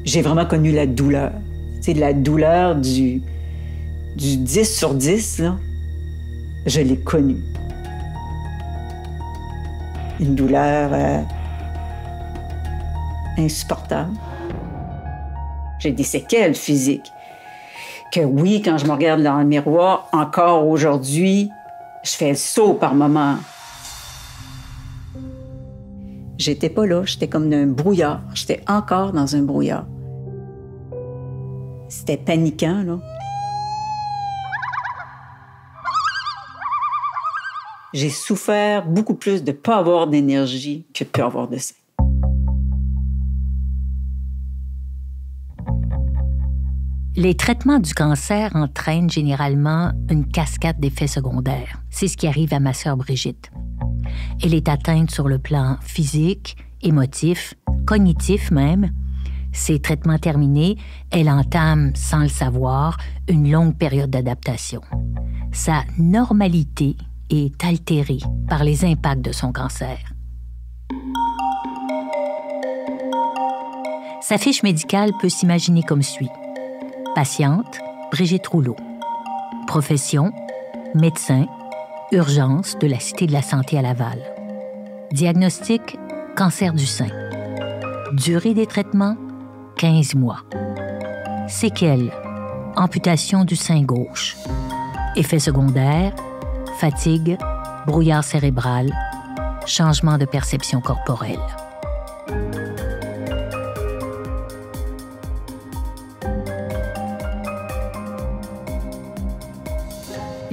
J'ai vraiment connu la douleur. C'est la douleur du 10 sur 10, là. Je l'ai connue. Une douleur insupportable. J'ai des séquelles physiques. Que oui, quand je me regarde dans le miroir, encore aujourd'hui, je fais le saut par moments. J'étais pas là, j'étais comme dans un brouillard. J'étais encore dans un brouillard. C'était paniquant, là. J'ai souffert beaucoup plus de ne pas avoir d'énergie que de ne pas avoir de sein. Les traitements du cancer entraînent généralement une cascade d'effets secondaires. C'est ce qui arrive à ma sœur Brigitte. Elle est atteinte sur le plan physique, émotif, cognitif même. Ses traitements terminés, elle entame, sans le savoir, une longue période d'adaptation. Sa normalité est altérée par les impacts de son cancer. Sa fiche médicale peut s'imaginer comme suit. Patiente, Brigitte Rouleau. Profession, médecin, urgence de la Cité de la Santé à Laval. Diagnostic, cancer du sein. Durée des traitements, 15 mois. Séquelles, amputation du sein gauche. Effets secondaires, fatigue, brouillard cérébral, changement de perception corporelle.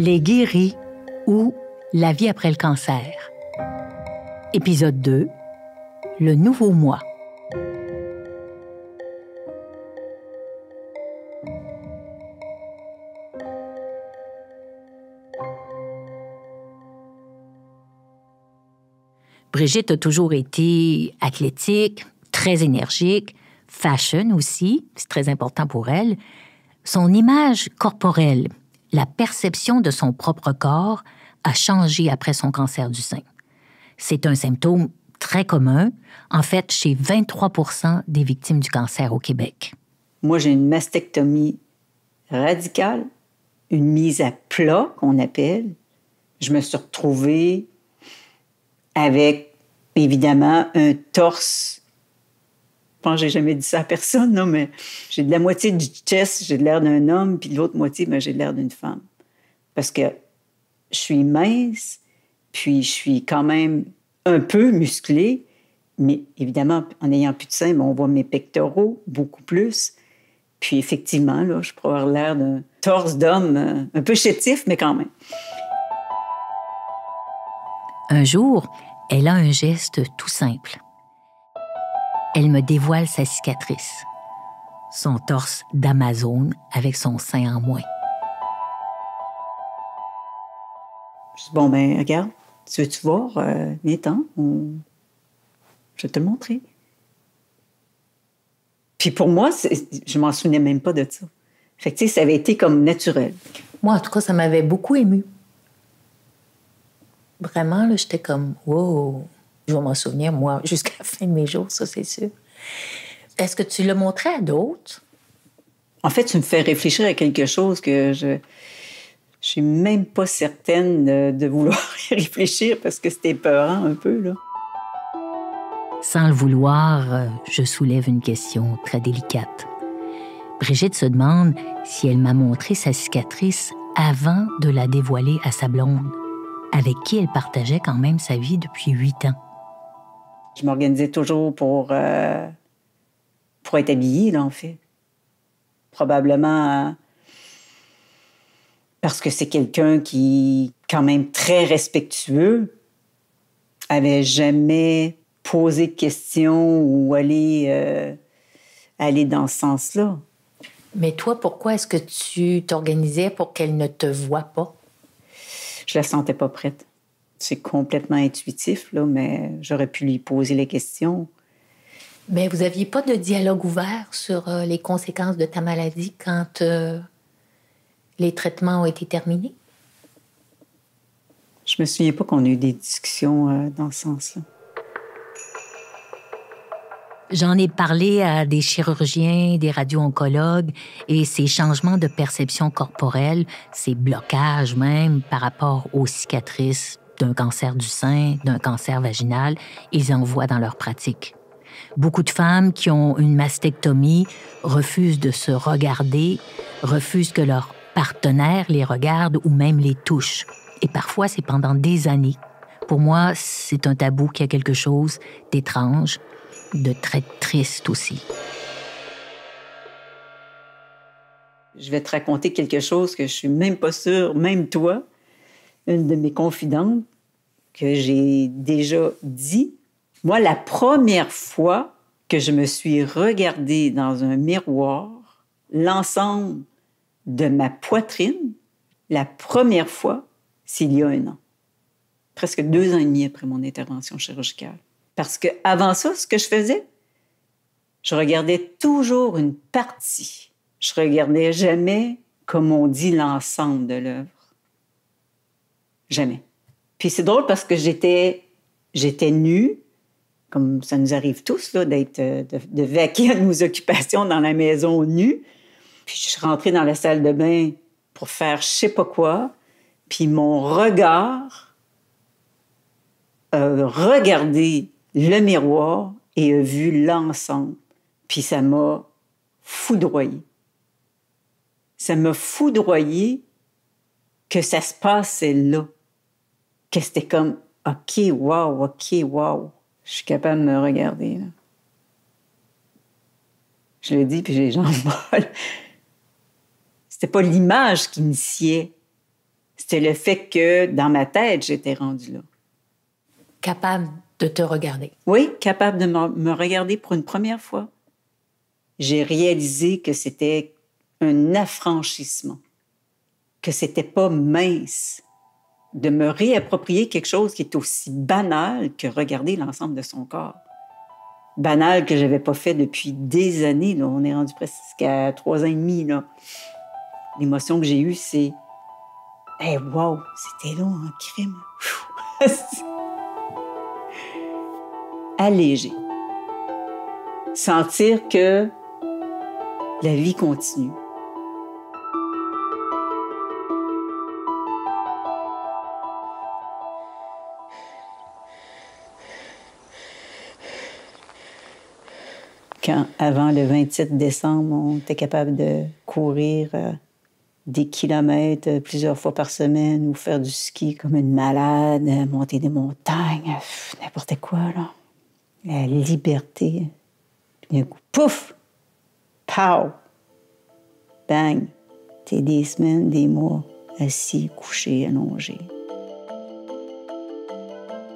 Les guéris ou la vie après le cancer. Épisode 2, le nouveau moi. Brigitte a toujours été athlétique, très énergique, fashion aussi, c'est très important pour elle. Son image corporelle, la perception de son propre corps a changé après son cancer du sein. C'est un symptôme très commun, en fait, chez 23% des victimes du cancer au Québec. Moi, j'ai une mastectomie radicale, une mise à plat, qu'on appelle. Je me suis retrouvée avec, évidemment, un torse. Je pense que j'ai jamais dit ça à personne, non, mais j'ai de la moitié du chest, j'ai de l'air d'un homme, puis de l'autre moitié, ben, j'ai de l'air d'une femme. Parce que je suis mince, puis je suis quand même un peu musclée, mais évidemment, en n'ayant plus de sein, ben, on voit mes pectoraux beaucoup plus. Puis effectivement, là, je pourrais avoir l'air d'un torse d'homme un peu chétif, mais quand même. Un jour, elle a un geste tout simple. Elle me dévoile sa cicatrice, son torse d'Amazone avec son sein en moins. Je dis, bon, ben regarde, tu veux-tu voir? Viens-t'en, je vais te le montrer. Puis pour moi, je m'en souvenais même pas de ça. Fait que, tu sais, ça avait été comme naturel. Moi, en tout cas, ça m'avait beaucoup émue. Vraiment, là, j'étais comme, wow, je vais m'en souvenir, moi, jusqu'à la fin de mes jours, ça, c'est sûr. Est-ce que tu l'as montré à d'autres? En fait, tu me fais réfléchir à quelque chose que je suis même pas certaine de vouloir y réfléchir parce que c'était épeurant un peu, là. Sans le vouloir, je soulève une question très délicate. Brigitte se demande si elle m'a montré sa cicatrice avant de la dévoiler à sa blonde, avec qui elle partageait quand même sa vie depuis 8 ans. Je m'organisais toujours pour être habillée, là, en fait. Probablement parce que c'est quelqu'un qui, quand même très respectueux, avait jamais posé de questions ou aller dans ce sens-là. Mais toi, pourquoi est-ce que tu t'organisais pour qu'elle ne te voie pas? Je la sentais pas prête. C'est complètement intuitif, là, mais j'aurais pu lui poser les questions. Mais vous n'aviez pas de dialogue ouvert sur les conséquences de ta maladie quand les traitements ont été terminés? Je me souviens pas qu'on ait eu des discussions dans ce sens-là. J'en ai parlé à des chirurgiens, des radio-oncologues, et ces changements de perception corporelle, ces blocages même par rapport aux cicatrices d'un cancer du sein, d'un cancer vaginal, ils en voient dans leur pratique. Beaucoup de femmes qui ont une mastectomie refusent de se regarder, refusent que leur partenaire les regarde ou même les touche. Et parfois, c'est pendant des années. Pour moi, c'est un tabou qui a quelque chose d'étrange, de très triste aussi. Je vais te raconter quelque chose que je suis même pas sûre, même toi, une de mes confidentes, que j'ai déjà dit. Moi, la première fois que je me suis regardée dans un miroir, l'ensemble de ma poitrine, la première fois, c'est il y a 1 an. Presque 2 ans et demi après mon intervention chirurgicale. Parce qu'avant ça, ce que je faisais, je regardais toujours une partie. Je regardais jamais, comme on dit, l'ensemble de l'œuvre. Jamais. Puis c'est drôle parce que j'étais nue, comme ça nous arrive tous, là, de vaquer à nos occupations dans la maison nue. Puis je suis rentrée dans la salle de bain pour faire je sais pas quoi. Puis mon regard a regardé le miroir et a vu l'ensemble. Puis ça m'a foudroyée. Ça m'a foudroyée que ça se passait là. Que c'était comme, OK, wow. Je suis capable de me regarder, là. Je le dis, puis j'ai les jambes molles. C'était pas l'image qui me sciait. C'était le fait que, dans ma tête, j'étais rendue là. Capable de te regarder. Oui, capable de me regarder pour une première fois. J'ai réalisé que c'était un affranchissement, que c'était pas mince de me réapproprier quelque chose qui est aussi banal que regarder l'ensemble de son corps. Banal que j'avais pas fait depuis des années. Là. On est rendu presque à 3 ans et demi. Là. L'émotion que j'ai eue, c'est « Hey, wow, c'était long en crime. » Allégé. Sentir que la vie continue. Quand, avant le 27 décembre, on était capable de courir des kilomètres plusieurs fois par semaine ou faire du ski comme une malade, monter des montagnes, n'importe quoi, là. La liberté. Puis d'un coup, pouf! Pow! Bang! T'es des semaines, des mois, assis, couché, allongé.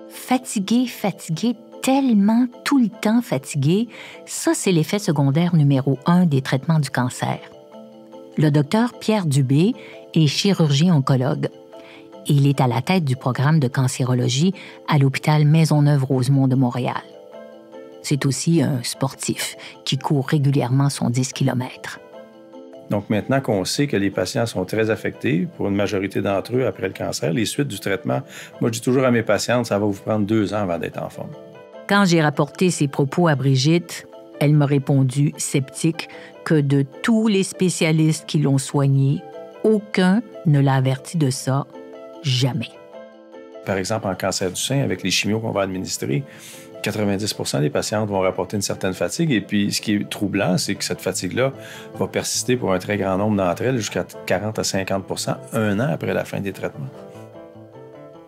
Fatigué, tellement tout le temps fatigué, ça, c'est l'effet secondaire numéro 1 des traitements du cancer. Le docteur Pierre Dubé est chirurgien-oncologue. Il est à la tête du programme de cancérologie à l'hôpital Maisonneuve-Rosemont de Montréal. C'est aussi un sportif qui court régulièrement son 10 km. Donc maintenant qu'on sait que les patients sont très affectés, pour une majorité d'entre eux, après le cancer, les suites du traitement, moi je dis toujours à mes patientes, ça va vous prendre 2 ans avant d'être en forme. Quand j'ai rapporté ces propos à Brigitte, elle m'a répondu, sceptique, que de tous les spécialistes qui l'ont soigné, aucun ne l'a averti de ça, jamais. Par exemple, en cancer du sein, avec les chimios qu'on va administrer, 90% des patientes vont rapporter une certaine fatigue. Et puis, ce qui est troublant, c'est que cette fatigue-là va persister pour un très grand nombre d'entre elles, jusqu'à 40 à 50%, 1 an après la fin des traitements.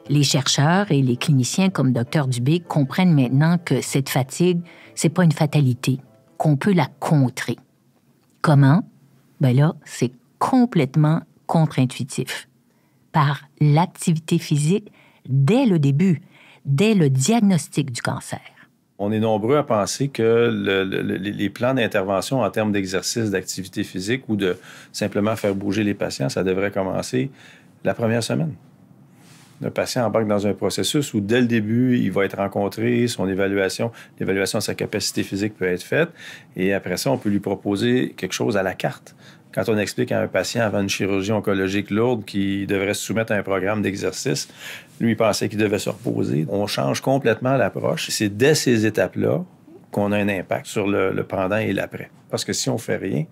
Les chercheurs et les cliniciens comme Dr Dubé comprennent maintenant que cette fatigue, c'est pas une fatalité, qu'on peut la contrer. Comment? Ben là, c'est complètement contre-intuitif. Par l'activité physique dès le début, dès le diagnostic du cancer. On est nombreux à penser que les plans d'intervention en termes d'exercice, d'activité physique ou de simplement faire bouger les patients, ça devrait commencer la première semaine. Le patient embarque dans un processus où, dès le début, il va être rencontré, l'évaluation de sa capacité physique peut être faite, et après ça, on peut lui proposer quelque chose à la carte. Quand on explique à un patient avant une chirurgie oncologique lourde qu'il devrait se soumettre à un programme d'exercice, lui, il pensait qu'il devait se reposer. On change complètement l'approche. C'est dès ces étapes-là qu'on a un impact sur le pendant et l'après. Parce que si on ne fait rien,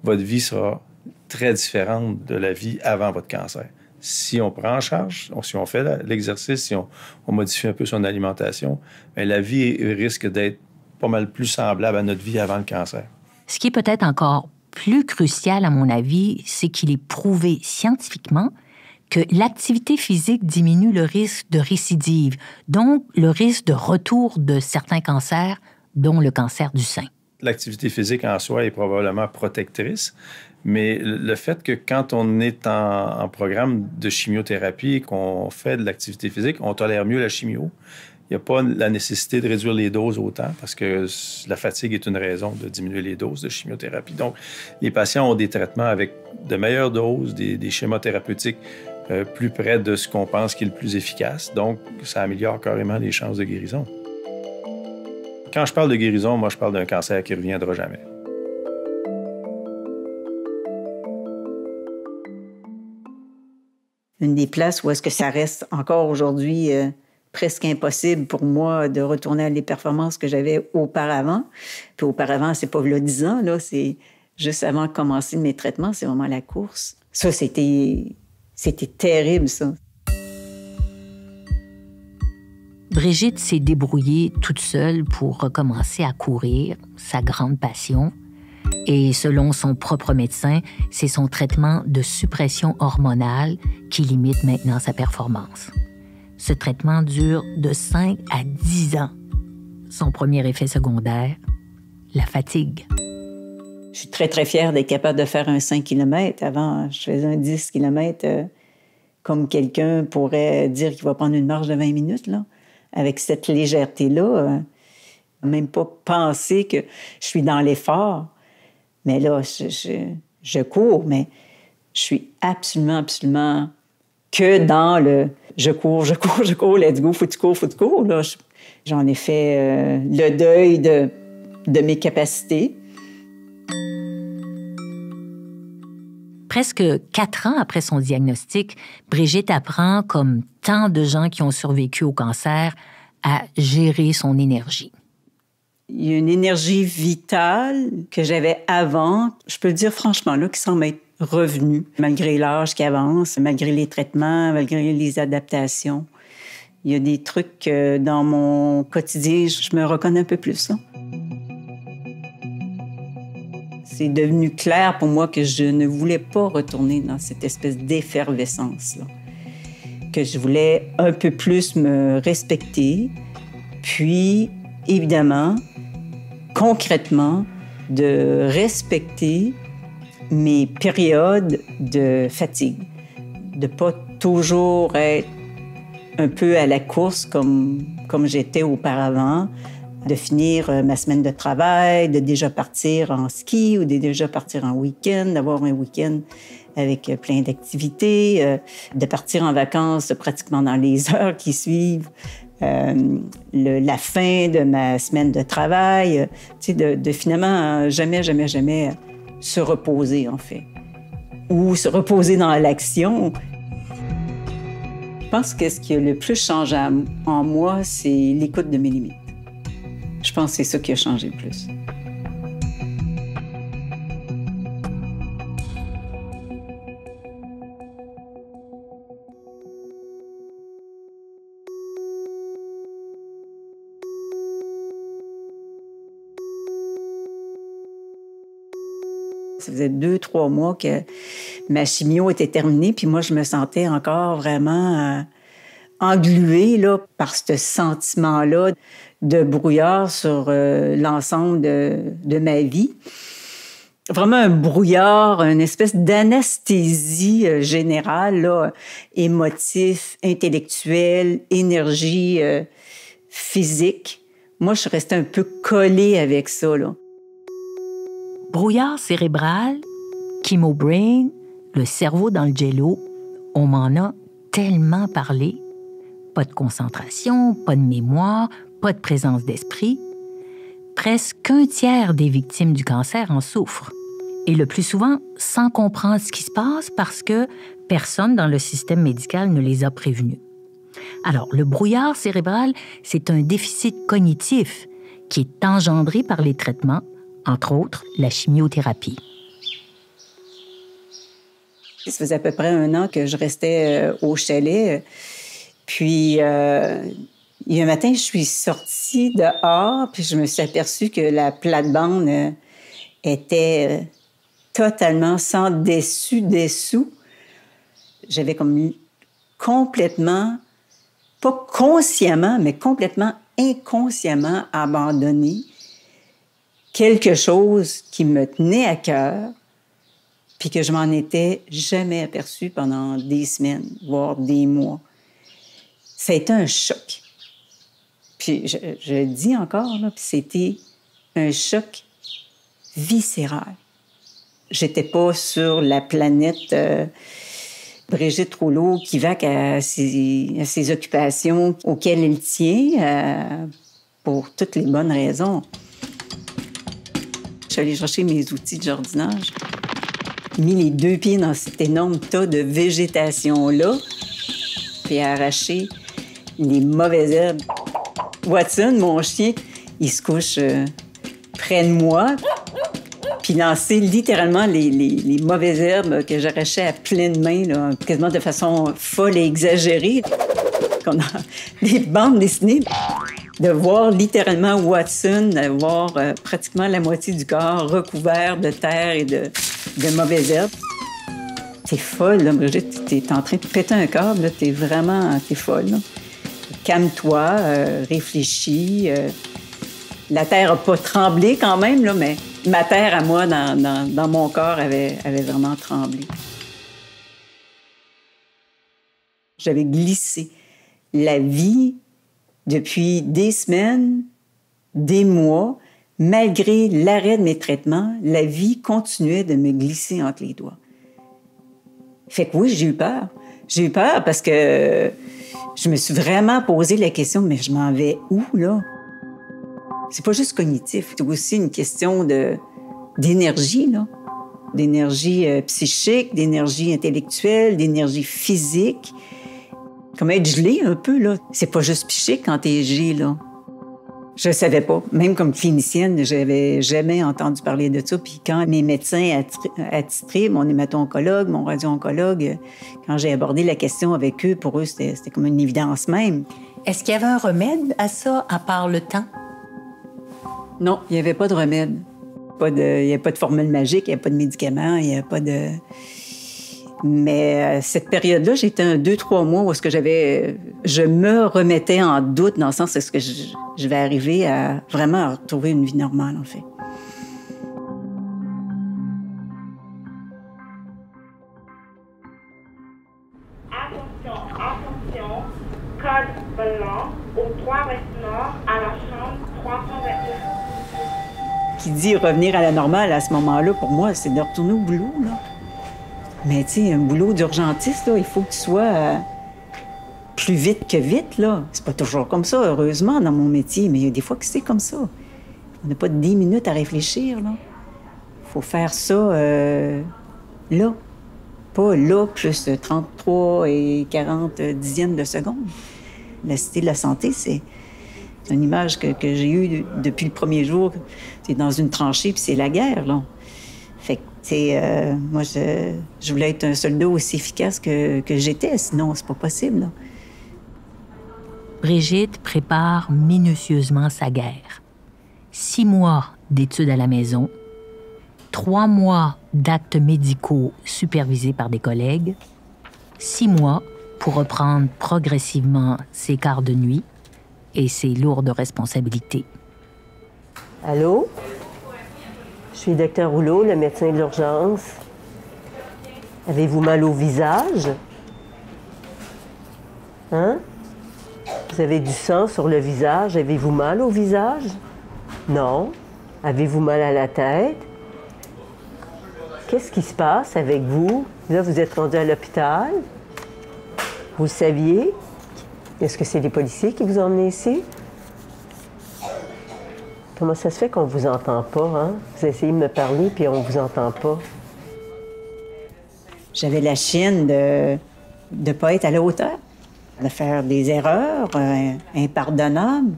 votre vie sera très différente de la vie avant votre cancer. Si on prend en charge, si on fait l'exercice, si on modifie un peu son alimentation, bien, la vie risque d'être pas mal plus semblable à notre vie avant le cancer. Ce qui est peut-être encore plus crucial, à mon avis, c'est qu'il est prouvé scientifiquement que l'activité physique diminue le risque de récidive, donc le risque de retour de certains cancers, dont le cancer du sein. L'activité physique en soi est probablement protectrice, mais le fait que quand on est en programme de chimiothérapie et qu'on fait de l'activité physique, on tolère mieux la chimio. Il n'y a pas la nécessité de réduire les doses autant parce que la fatigue est une raison de diminuer les doses de chimiothérapie. Donc, les patients ont des traitements avec de meilleures doses, des schémas thérapeutiques plus près de ce qu'on pense qui est le plus efficace. Donc, ça améliore carrément les chances de guérison. Quand je parle de guérison, moi, je parle d'un cancer qui ne reviendra jamais. Une des places où est-ce que ça reste encore aujourd'hui presque impossible pour moi de retourner à les performances que j'avais auparavant. Puis auparavant, c'est pas là 10 ans, là, c'est juste avant de commencer mes traitements, c'est vraiment la course. Ça, c'était terrible, ça. Brigitte s'est débrouillée toute seule pour recommencer à courir, sa grande passion. Et selon son propre médecin, c'est son traitement de suppression hormonale qui limite maintenant sa performance. Ce traitement dure de 5 à 10 ans. Son premier effet secondaire, la fatigue. Je suis très, très fière d'être capable de faire un 5 km. Avant, je faisais un 10 km comme quelqu'un pourrait dire qu'il va prendre une marche de 20 minutes, là. Avec cette légèreté-là, même pas penser que je suis dans l'effort. Mais là, je cours, mais je suis absolument que dans le « je cours, let's go, faut que tu cours ». Là, j'en ai fait le deuil de mes capacités. Presque 4 ans après son diagnostic, Brigitte apprend, comme tant de gens qui ont survécu au cancer, à gérer son énergie. Il y a une énergie vitale que j'avais avant, je peux dire franchement, là, qui semble être revenue, malgré l'âge qui avance, malgré les traitements, malgré les adaptations. Il y a des trucs dans mon quotidien, je me reconnais un peu plus, là. C'est devenu clair pour moi que je ne voulais pas retourner dans cette espèce d'effervescence-là. Que je voulais un peu plus me respecter, puis, évidemment, concrètement, de respecter mes périodes de fatigue. De pas toujours être un peu à la course comme j'étais auparavant, de finir ma semaine de travail, de déjà partir en ski ou de déjà partir en week-end, d'avoir un week-end avec plein d'activités, de partir en vacances pratiquement dans les heures qui suivent la fin de ma semaine de travail, tu sais, de finalement jamais se reposer, en fait, ou se reposer dans l'action. Je pense que ce qui a le plus changé en moi, c'est l'écoute de mes limites. Je pense que c'est ça qui a changé le plus. Ça faisait 2-3 mois que ma chimio était terminée, puis moi, je me sentais encore vraiment engluée là, par ce sentiment-là de brouillard sur l'ensemble de ma vie. Vraiment un brouillard, une espèce d'anesthésie générale, là, émotif, intellectuel, énergie physique. Moi, je suis restée un peu collée avec ça, là. Brouillard cérébral, chemobrain, le cerveau dans le jello, on m'en a tellement parlé. Pas de concentration, pas de mémoire, pas de présence d'esprit. Presque un tiers des victimes du cancer en souffrent. Et le plus souvent, sans comprendre ce qui se passe parce que personne dans le système médical ne les a prévenus. Alors, le brouillard cérébral, c'est un déficit cognitif qui est engendrée par les traitements, entre autres la chimiothérapie. Ça faisait à peu près 1 an que je restais au chalet. Puis, il y a un matin, je suis sortie dehors, puis je me suis aperçue que la plate-bande était totalement sans dessous. J'avais comme complètement, pas consciemment, mais complètement inconsciemment abandonné quelque chose qui me tenait à cœur, puis que je m'en étais jamais aperçue pendant des semaines, voire des mois. Ça a été un choc. Puis je le dis encore, là, puis c'était un choc viscéral. J'étais pas sur la planète Brigitte Rouleau qui vaque à ses occupations auxquelles elle tient pour toutes les bonnes raisons. Je suis allée chercher mes outils de jardinage, mis les 2 pieds dans cet énorme tas de végétation-là, puis arraché les mauvaises herbes. Watson, mon chien, il se couche près de moi, puis lancer littéralement les mauvaises herbes que j'arrachais à pleine main, là, quasiment de façon folle et exagérée. On a les bandes dessinées, de voir littéralement Watson avoir pratiquement la moitié du corps recouvert de terre et de mauvaises herbes. T'es folle, là, Brigitte. T'es en train de péter un câble, là. T'es folle, là. Calme-toi, réfléchis. La terre n'a pas tremblé quand même, là, mais ma terre à moi, dans mon corps, avait vraiment tremblé. J'avais glissé. La vie, depuis des semaines, des mois, malgré l'arrêt de mes traitements, la vie continuait de me glisser entre les doigts. Fait que oui, j'ai eu peur. J'ai eu peur parce que je me suis vraiment posé la question, mais je m'en vais où, là? C'est pas juste cognitif, c'est aussi une question d'énergie, là. D'énergie psychique, d'énergie intellectuelle, d'énergie physique. Comme être gelé un peu, là. C'est pas juste psychique quand t'es gelé, là. Je savais pas. Même comme clinicienne, j'avais jamais entendu parler de ça. Puis quand mes médecins attitrés, mon hémato-oncologue, mon radio-oncologue, quand j'ai abordé la question avec eux, pour eux, c'était comme une évidence même. Est-ce qu'il y avait un remède à ça, à part le temps? Non, il n'y avait pas de remède. Il n'y avait pas de formule magique, il n'y avait pas de médicaments, il n'y avait pas de... Mais cette période-là, j'étais 2-3 mois où est-ce que je me remettais en doute dans le sens est-ce que je vais arriver à vraiment retrouver une vie normale, en fait. Attention, code blanc au 3 ouest nord à la chambre 329. Qui dit revenir à la normale à ce moment-là, pour moi, c'est de retourner au boulot, là. Mais tu sais, un boulot d'urgentiste, là, il faut que tu sois plus vite que vite, là. C'est pas toujours comme ça, heureusement, dans mon métier, mais il y a des fois que c'est comme ça. On n'a pas 10 minutes à réfléchir, là. Il faut faire ça là. Pas là, plus 33 et 40 dixièmes de seconde. La Cité de la Santé, c'est une image que j'ai eue depuis le premier jour. C'est dans une tranchée, puis c'est la guerre, là. Fait que, tu sais, moi, je voulais être un soldat aussi efficace que j'étais, sinon, c'est pas possible, là. Brigitte prépare minutieusement sa guerre. 6 mois d'études à la maison, 3 mois d'actes médicaux supervisés par des collègues, 6 mois pour reprendre progressivement ses quarts de nuit et ses lourdes responsabilités. Allô? Je suis Dr Rouleau, le médecin de l'urgence. Avez-vous mal au visage? Hein? Vous avez du sang sur le visage. Avez-vous mal au visage? Non. Avez-vous mal à la tête? Qu'est-ce qui se passe avec vous? Là, vous êtes rendu à l'hôpital. Vous le saviez? Est-ce que c'est les policiers qui vous ont emmené ici? Comment ça se fait qu'on vous entend pas, hein? Vous essayez de me parler, puis on vous entend pas. J'avais la chienne de ne pas être à la hauteur, de faire des erreurs impardonnables.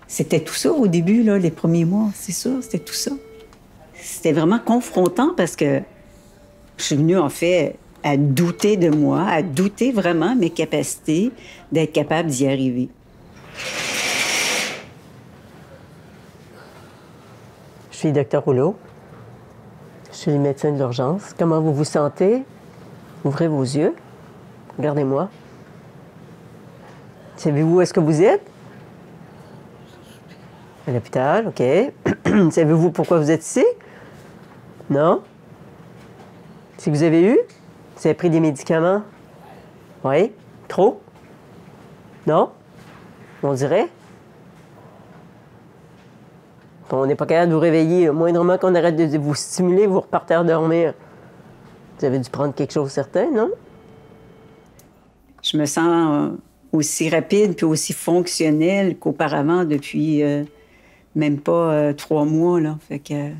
C'était tout ça au début, là, les premiers mois. C'est ça, c'était tout ça. C'était vraiment confrontant parce que je suis venue, en fait, à douter de moi, à douter vraiment mes capacités d'être capable d'y arriver. Je suis Dr Rouleau. Je suis le médecin de l'urgence. Comment vous vous sentez? Ouvrez vos yeux. Regardez-moi. Savez-vous où est-ce que vous êtes? À l'hôpital, OK. Savez-vous pourquoi vous êtes ici? Non? Si vous avez eu? Vous avez pris des médicaments? Oui? Trop? Non? On dirait? On n'est pas capable de vous réveiller. Moindrement qu'on arrête de vous stimuler, vous repartez à dormir. Vous avez dû prendre quelque chose certain, non? Je me sens aussi rapide puis aussi fonctionnelle qu'auparavant depuis même pas 3 mois, là. Fait que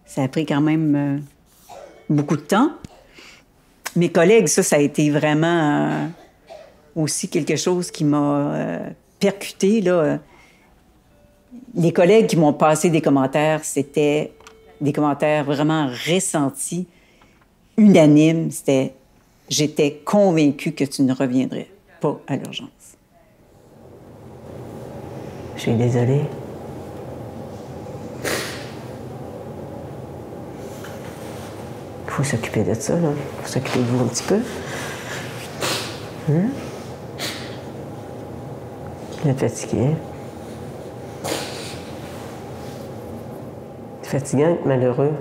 ça a pris quand même beaucoup de temps. Mes collègues, ça a été vraiment aussi quelque chose qui m'a percuté, là. Les collègues qui m'ont passé des commentaires, c'était des commentaires vraiment ressentis, unanimes. C'était « J'étais convaincue que tu ne reviendrais pas à l'urgence. » Je suis désolée. Il faut s'occuper de ça, là. Il faut s'occuper de vous un petit peu. Vous êtes fatigué. C'est fatigant d'être malheureux.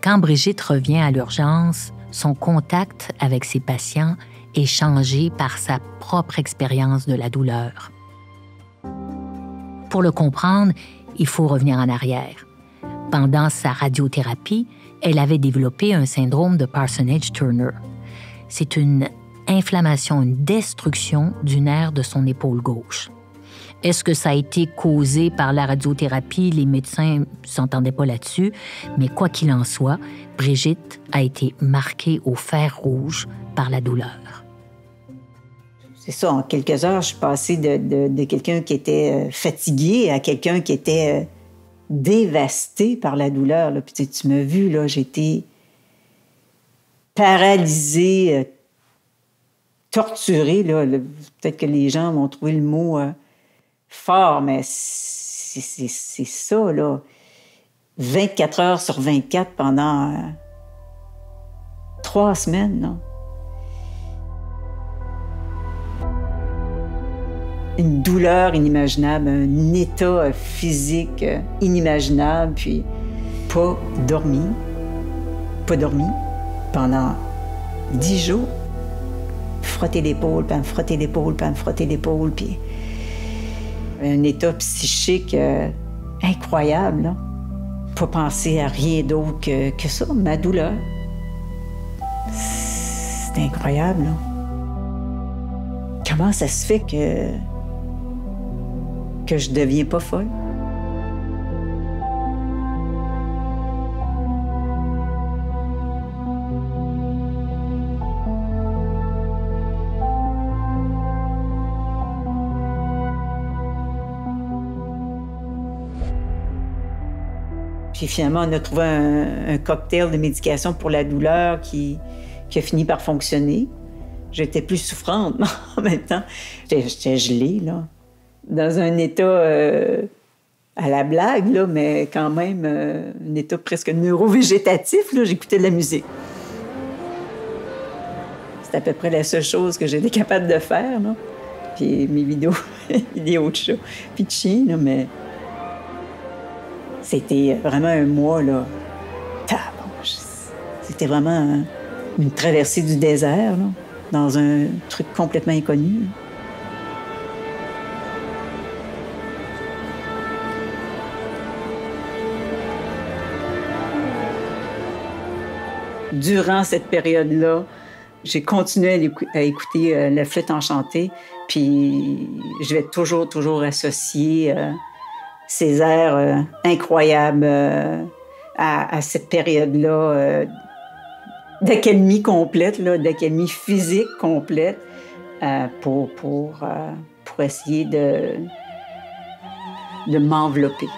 Quand Brigitte revient à l'urgence, son contact avec ses patients est changé par sa propre expérience de la douleur. Pour le comprendre, il faut revenir en arrière. Pendant sa radiothérapie, elle avait développé un syndrome de Parsonage-Turner. C'est une inflammation, une destruction du nerf de son épaule gauche. Est-ce que ça a été causé par la radiothérapie? Les médecins ne s'entendaient pas là-dessus, mais quoi qu'il en soit, Brigitte a été marquée au fer rouge par la douleur. C'est ça, en quelques heures, je suis passée de quelqu'un qui était fatigué à quelqu'un qui était dévasté par la douleur, là. Puis tu m'as vu, là, j'étais paralysée, torturée, là. Peut-être que les gens vont trouver le mot fort, mais c'est ça, là. 24 heures sur 24 pendant 3 semaines, là. Une douleur inimaginable, un état physique inimaginable, puis pas dormi pendant 10 jours. Frotter l'épaule, puis me frotter l'épaule, puis me frotter l'épaule, puis un état psychique incroyable, là. Pas penser à rien d'autre que ça, ma douleur. C'est incroyable, là. Comment ça se fait que je deviens pas folle? Puis finalement, on a trouvé un cocktail de médication pour la douleur qui a fini par fonctionner. J'étais plus souffrante, mais en même temps, j'étais gelée, là. Dans un état à la blague, là, mais quand même un état presque neurovégétatif, là. J'écoutais de la musique. C'est à peu près la seule chose que j'étais capable de faire, là. Puis mes vidéos de chats, puis de chiens, là, mais c'était vraiment un mois, là. C'était vraiment une traversée du désert, là, dans un truc complètement inconnu. Durant cette période-là, j'ai continué à écouter La Flûte enchantée, puis je vais toujours associer ces airs incroyables à cette période-là d'accalmie complète, là, d'accalmie physique complète pour essayer de m'envelopper.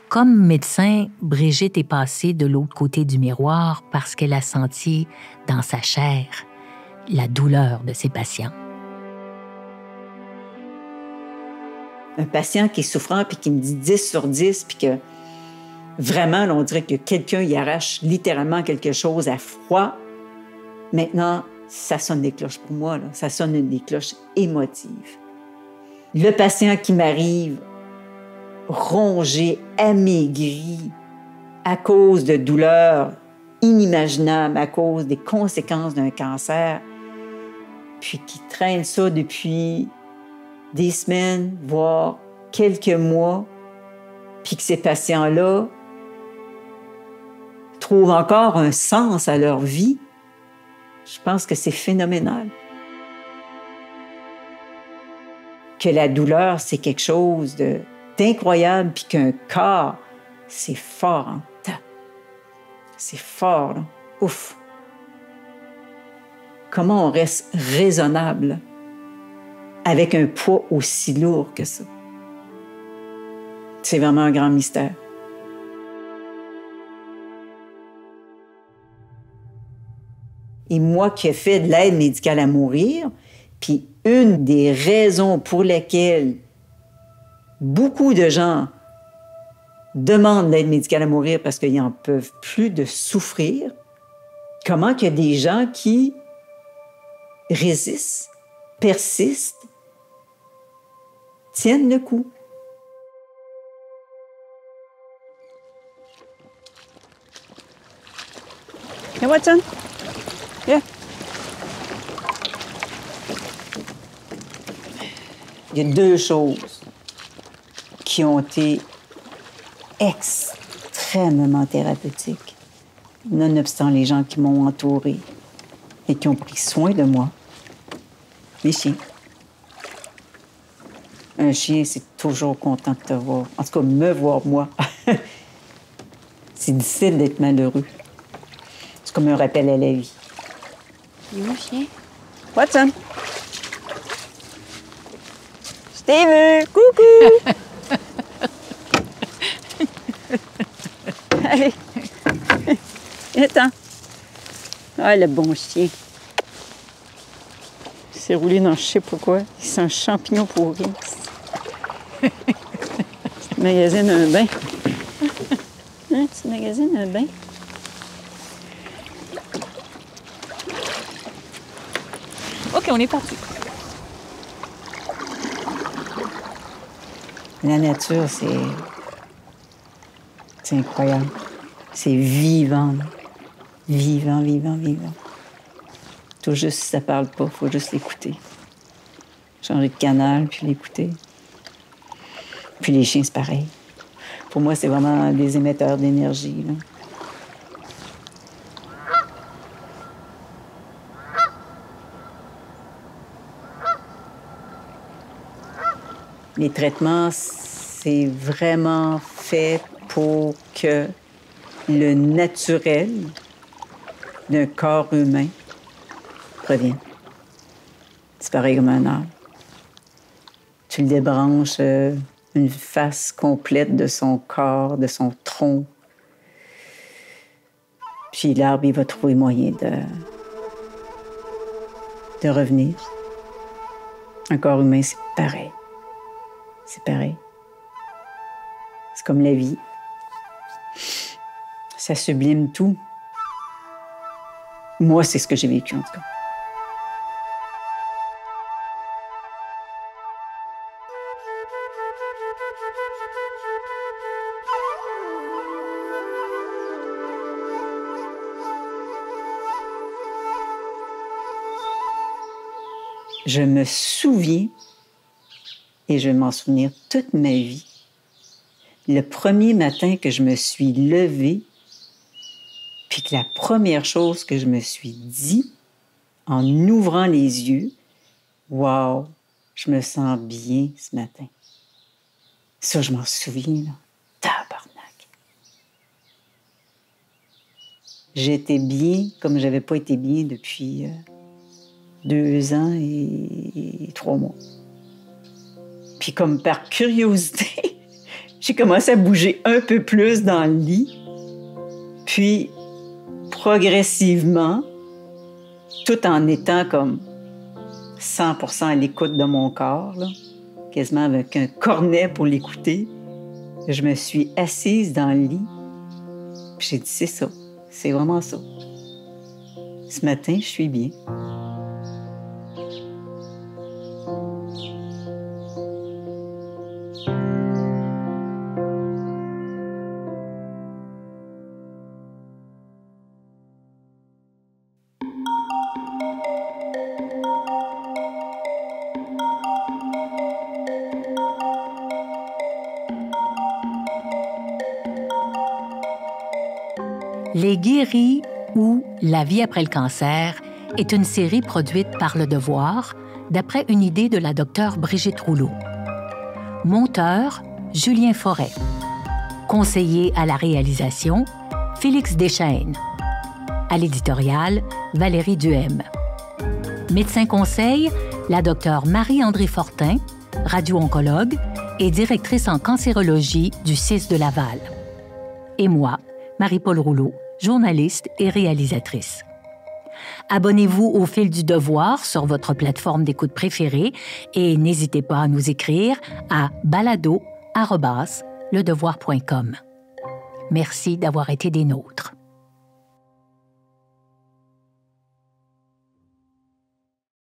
Comme médecin, Brigitte est passée de l'autre côté du miroir parce qu'elle a senti dans sa chair la douleur de ses patients. Un patient qui est souffrant puis qui me dit 10 sur 10 puis que vraiment, là, on dirait que quelqu'un y arrache littéralement quelque chose à froid. Maintenant, ça sonne des cloches pour moi, là. Ça sonne des cloches émotives. Le patient qui m'arrive rongé, amaigri, à cause de douleurs inimaginables, à cause des conséquences d'un cancer, puis qui traîne ça depuis des semaines, voire quelques mois, puis que ces patients-là trouvent encore un sens à leur vie, je pense que c'est phénoménal. Que la douleur, c'est quelque chose d'incroyable, puis qu'un corps, c'est fort en temps. C'est fort, là. Ouf! Comment on reste raisonnable avec un poids aussi lourd que ça? C'est vraiment un grand mystère. Et moi qui ai fait de l'aide médicale à mourir, puis une des raisons pour lesquelles beaucoup de gens demandent l'aide médicale à mourir parce qu'ils n'en peuvent plus de souffrir. Comment qu'il y a des gens qui résistent, persistent, tiennent le coup. Hey, Watson? Yeah. Il y a deux choses qui ont été extrêmement thérapeutiques, nonobstant les gens qui m'ont entourée et qui ont pris soin de moi. Les chiens. Un chien, c'est toujours content de te voir. En tout cas, me voir, moi. C'est difficile d'être malheureux. C'est comme un rappel à la vie. Il est où, le chien? Watson? Je t'ai vu! Coucou! Allez! Viens-t'en! Ah, le bon chien! Il s'est roulé dans je sais pas quoi. C'est un champignon pourri. Tu magasines un bain. Hein, tu magasines un bain? OK, on est parti. La nature, c'est incroyable. C'est vivant. Vivant, vivant, vivant. Tout juste si ça parle pas, faut juste l'écouter. Changer de canal, puis l'écouter. Puis les chiens, c'est pareil. Pour moi, c'est vraiment des émetteurs d'énergie, là. Les traitements, c'est vraiment fait pour que le naturel d'un corps humain revienne. C'est pareil comme un arbre. Tu le débranches une face complète de son corps, de son tronc. Puis l'arbre, il va trouver moyen de revenir. Un corps humain, c'est pareil. C'est pareil. C'est comme la vie. Ça sublime tout. Moi, c'est ce que j'ai vécu, en tout cas. Je me souviens et je vais m'en souvenir toute ma vie. Le premier matin que je me suis levée, puis que la première chose que je me suis dit en ouvrant les yeux, « Wow, je me sens bien ce matin. » Ça, je m'en souviens, là. Tabarnak! J'étais bien comme je n'avais pas été bien depuis 2 ans et 3 mois. Puis comme par curiosité, j'ai commencé à bouger un peu plus dans le lit. Puis, progressivement, tout en étant comme 100% à l'écoute de mon corps, là, quasiment avec un cornet pour l'écouter, je me suis assise dans le lit. Puis j'ai dit, c'est ça, c'est vraiment ça. Ce matin, je suis bien. Les guéris ou La vie après le cancer est une série produite par Le Devoir d'après une idée de la docteure Brigitte Rouleau. Monteur, Julien Forêt. Conseiller à la réalisation, Félix Deschaines. À l'éditorial, Valérie Duhem. Médecin conseil, la docteure Marie-André Fortin, radio-oncologue et directrice en cancérologie du CIS de Laval. Et moi, Marie-Paul Rouleau, journaliste et réalisatrice. Abonnez-vous au Fil du Devoir sur votre plateforme d'écoute préférée et n'hésitez pas à nous écrire à balado@ledevoir.com. Merci d'avoir été des nôtres.